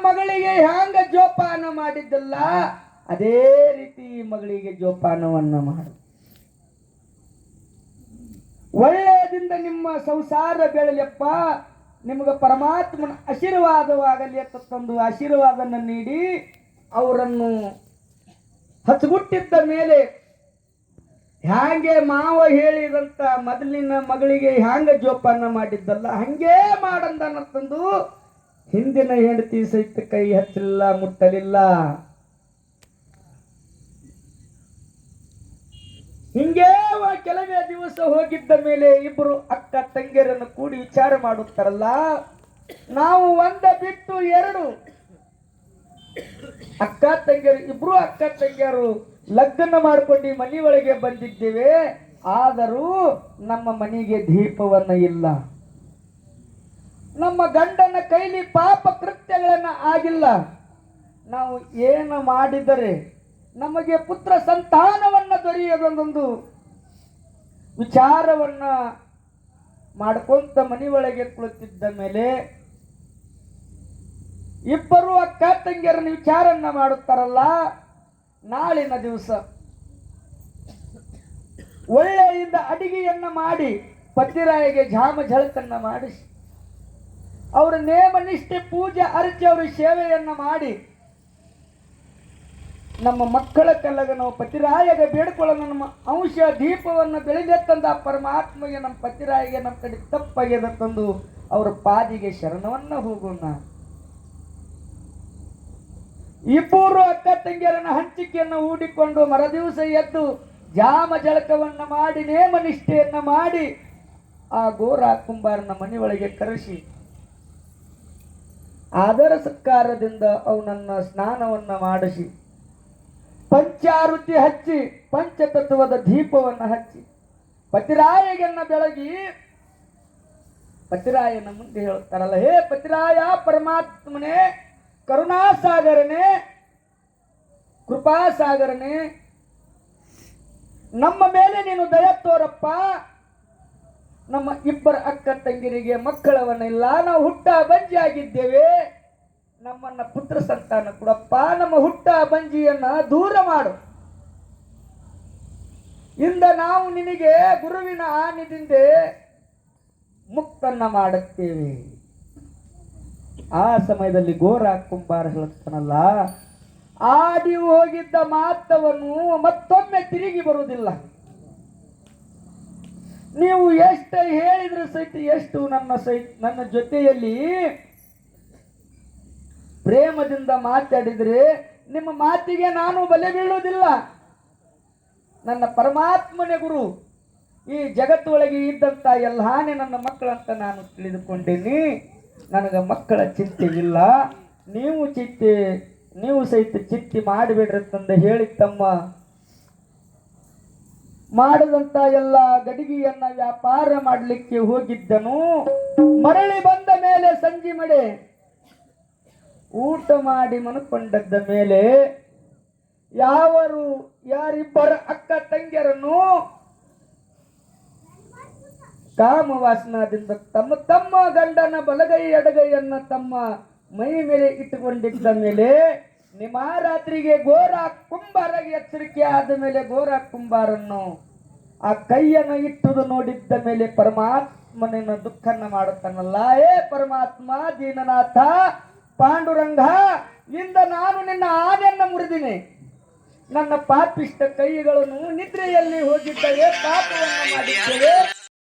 ಮಗಳಿಗೆ ಹ್ಯಾಂಗ ಜೋಪಾನ ಮಾಡಿದ್ದಲ್ಲ ಅದೇ ರೀತಿ ಈ ಮಗಳಿಗೆ ಜೋಪಾನವನ್ನ ಮಾಡು. ಒಳ್ಳೆಯದಿಂದ ನಿಮ್ಮ ಸಂಸಾರ ಬೆಳಲಿಯಪ್ಪ, ನಿಮಗೆ ಪರಮಾತ್ಮನ ಆಶೀರ್ವಾದವಾಗಲಿ ಅಂತ ತಂದು ಆಶೀರ್ವಾದನ ನೀಡಿ ಅವರನ್ನು ಹಚ್ಚುಗುಟ್ಟಿದ್ದ ಮೇಲೆ ಹ್ಯಾಂಗೆ ಮಾವ ಹೇಳಿದಂತ ಮೊದಲಿನ ಮಗಳಿಗೆ ಹ್ಯಾಂಗ ಜೋಪಾನ ಮಾಡಿದ್ದಲ್ಲ ಹಂಗೇ ಮಾಡಂದನ ತಂದು ಹಿಂದಿನ ಹೆಂಡತಿ ಸಹಿತ ಕೈ ಹಚ್ಚಲಿಲ್ಲ, ಮುಟ್ಟಲಿಲ್ಲ. ಹಿಂಗೇ ಕೆಲವೇ ದಿವಸ ಹೋಗಿದ್ದ ಮೇಲೆ ಇಬ್ಬರು ಅಕ್ಕ ತಂಗಿಯರನ್ನು ಕೂಡಿ ವಿಚಾರ ಮಾಡುತ್ತಾರಲ್ಲ, ನಾವು ಒಂದ ಬಿಟ್ಟು ಎರಡು ಅಕ್ಕ ತಂಗಿಯರು, ಇಬ್ರು ಅಕ್ಕ ತಂಗಿಯರು ಲಗ್ನ ಮಾಡ್ಕೊಂಡು ಮನೆಯೊಳಗೆ ಬಂದಿದ್ದೇವೆ. ಆದರೂ ನಮ್ಮ ಮನೆಗೆ ದೀಪವನ್ನ ಇಲ್ಲ. ನಮ್ಮ ಗಂಡನ ಕೈಲಿ ಪಾಪ ಕೃತ್ಯಗಳನ್ನ ಆಗಿಲ್ಲ. ನಾವು ಏನು ಮಾಡಿದರೆ ನಮಗೆ ಪುತ್ರ ಸಂತಾನವನ್ನ ದೊರೆಯದೊಂದೊಂದು ವಿಚಾರವನ್ನ ಮಾಡ್ಕೊಂತ ಮನೆಯೊಳಗೆ ಕುಳಿತಿದ್ದ ಮೇಲೆ ಇಬ್ಬರು ಅಕ್ಕ ತಂಗಿಯರನ್ನು ವಿಚಾರನ್ನ ಮಾಡುತ್ತಾರಲ್ಲ, ನಾಳಿನ ದಿವಸ ಒಳ್ಳೆಯಿಂದ ಅಡಿಗೆಯನ್ನ ಮಾಡಿ ಪತಿರಾಯಿಗೆ ಜಾಮ ಝಳಕನ್ನ ಮಾಡಿಸಿ ಅವರ ನೇಮ ನಿಷ್ಠೆ ಪೂಜೆ ಅರ್ಚಿ ಅವರ ಸೇವೆಯನ್ನ ಮಾಡಿ ನಮ್ಮ ಮಕ್ಕಳ ಕಲ್ಲಗ ನಾವು ಪತಿರಾಯಗೆ ಬೇಡ್ಕೊಳ್ಳೋಣ. ನಮ್ಮ ಅಂಶ ದೀಪವನ್ನು ಬೆಳೆದೇ ತಂದ ಪರಮಾತ್ಮಗೆ ನಮ್ಮ ಪತಿರಾಯಿಗೆ ನಮ್ಮ ಕಡೆ ತಪ್ಪಾಗ್ಯದ ತಂದು ಅವರ ಪಾದಿಗೆ ಶರಣವನ್ನ ಹೋಗೋಣ. ಇಬ್ಬರು ಅಕ್ಕ ತಂಗಿಯರನ್ನ ಹಂಚಿಕೆಯನ್ನು ಹೂಡಿಕೊಂಡು ಮರದಿವಸ ಎದ್ದು ಜಾಮ ಜಳಕವನ್ನ ಮಾಡಿ ನೇಮ ನಿಷ್ಠೆಯನ್ನ ಮಾಡಿ ಆ ಗೋರ ಕುಂಬಾರನ ಮನೆಯೊಳಗೆ ಕರೆಸಿ ಆದರ ಸತ್ಕಾರದಿಂದ ಅವನನ್ನ ಸ್ನಾನವನ್ನ ಮಾಡಿಸಿ ಪಂಚಾರುತಿ ಹಚ್ಚಿ ಪಂಚತತ್ವದ ದೀಪವನ್ನ ಹಚ್ಚಿ ಪತಿರಾಯಗನ್ನ ಬೆಳಗಿ ಪತಿರಾಯನ ಮುಂದೆ ಹೇಳ್ತಾರಲ್ಲ, ಹೇ ಪತಿರಾಯ ಪರಮಾತ್ಮನೇ, ಕರುಣಾಸಾಗರನೇ, ಕೃಪಾಸಾಗರನೇ, ನಮ್ಮ ಮೇಲೆ ನೀನು ದಯ ತೋರಪ್ಪ. ನಮ್ಮ ಇಬ್ಬರ ಅಕ್ಕ ತಂಗಿರಿಗೆ ಮಕ್ಕಳವನ್ನಿಲ್ಲ, ನಾವು ಹುಟ್ಟ ಬಂಜಿ ಆಗಿದ್ದೇವೆ. ನಮ್ಮನ್ನ ಪುತ್ರ ಸಂತಾನ ಕೊಡಪ್ಪ, ನಮ್ಮ ಹುಟ್ಟ ಬಂಜಿಯನ್ನ ದೂರ ಮಾಡು. ಇಂದ ನಾವು ನಿನಗೆ ಗುರುವಿನ ಆನಿದಿಂದ ಮುಕ್ತನ್ನ ಮಾಡುತ್ತೇವೆ. ಆ ಸಮಯದಲ್ಲಿ ಗೋರ ಕುಂಬಾರ ಹೇಳ್ತಾನಲ್ಲ, ಆಡಿ ಹೋಗಿದ್ದ ಮಾತವನ್ನು ಮತ್ತೊಮ್ಮೆ ತಿರುಗಿ ಬರುವುದಿಲ್ಲ. ನೀವು ಎಷ್ಟು ಹೇಳಿದ್ರೆ ಸಹಿತ, ಎಷ್ಟು ನನ್ನ ಜೊತೆಯಲ್ಲಿ ಪ್ರೇಮದಿಂದ ಮಾತಾಡಿದ್ರೆ ನಿಮ್ಮ ಮಾತಿಗೆ ನಾನು ಬಲೆ ಬೀಳುವುದಿಲ್ಲ. ನನ್ನ ಪರಮಾತ್ಮನೇ ಗುರು. ಈ ಜಗತ್ತೊಳಗೆ ಇದ್ದಂತ ಎಲ್ಲಾನೇ ನನ್ನ ಮಕ್ಕಳಂತ ನಾನು ತಿಳಿದುಕೊಂಡೇನಿ. ನನಗೆ ಮಕ್ಕಳ ಚಿಂತೆ ಇಲ್ಲ. ನೀವು ಸಹಿತ ಚಿಂತೆ ಮಾಡಿಬಿಡ್ರಿ ತಂದ ಹೇಳಿ ತಮ್ಮ ಮಾಡದಂತ ಎಲ್ಲ ಗಡಿಗೆಯನ್ನ ವ್ಯಾಪಾರ ಮಾಡಲಿಕ್ಕೆ ಹೋಗಿದ್ದನು. ಮರಳಿ ಬಂದ ಮೇಲೆ ಸಂಜೆ ಮಡೆ ಊಟ ಮಾಡಿ ಮನಕೊಂಡದ್ದ ಮೇಲೆ ಯಾರಿಬ್ಬರ ಅಕ್ಕ ತಂಗಿಯರನ್ನು ಕಾಮವಾಸನದಿಂದ ತಮ್ಮ ತಮ್ಮ ಗಂಡನ ಬಲಗೈ ಎಡಗೈಯನ್ನ ತಮ್ಮ ಮೈ ಮೇಲೆ ಇಟ್ಟುಕೊಂಡಿದ್ದ ಮೇಲೆ ನಿಮ್ಮ ರಾತ್ರಿಗೆ ಗೋರ ಕುಂಬಾರಗೆ ಎಚ್ಚರಿಕೆ ಆದ ಮೇಲೆ ಗೋರ ಕುಂಬಾರನ್ನು ಆ ಕೈಯನ್ನು ಇಟ್ಟುದು ನೋಡಿದ್ದ ಮೇಲೆ ಪರಮಾತ್ಮನ ದುಃಖನ ಮಾಡುತ್ತಾನಲ್ಲ, ಏ ಪರಮಾತ್ಮ, ದೀನನಾಥ, ಪಾಂಡುರಂಗ, ಇಂದ ನಾನು ನಿನ್ನ ಆನೆಯನ್ನು ಮುರಿದಿನಿ. ನನ್ನ ಪಾಪಿಷ್ಟ ಕೈಗಳನ್ನು ನಿದ್ರೆಯಲ್ಲಿ ಹೋಗಿದ್ದರೆ ಪಾಪವನ್ನು ಮಾಡಿದ್ದೇವೆ.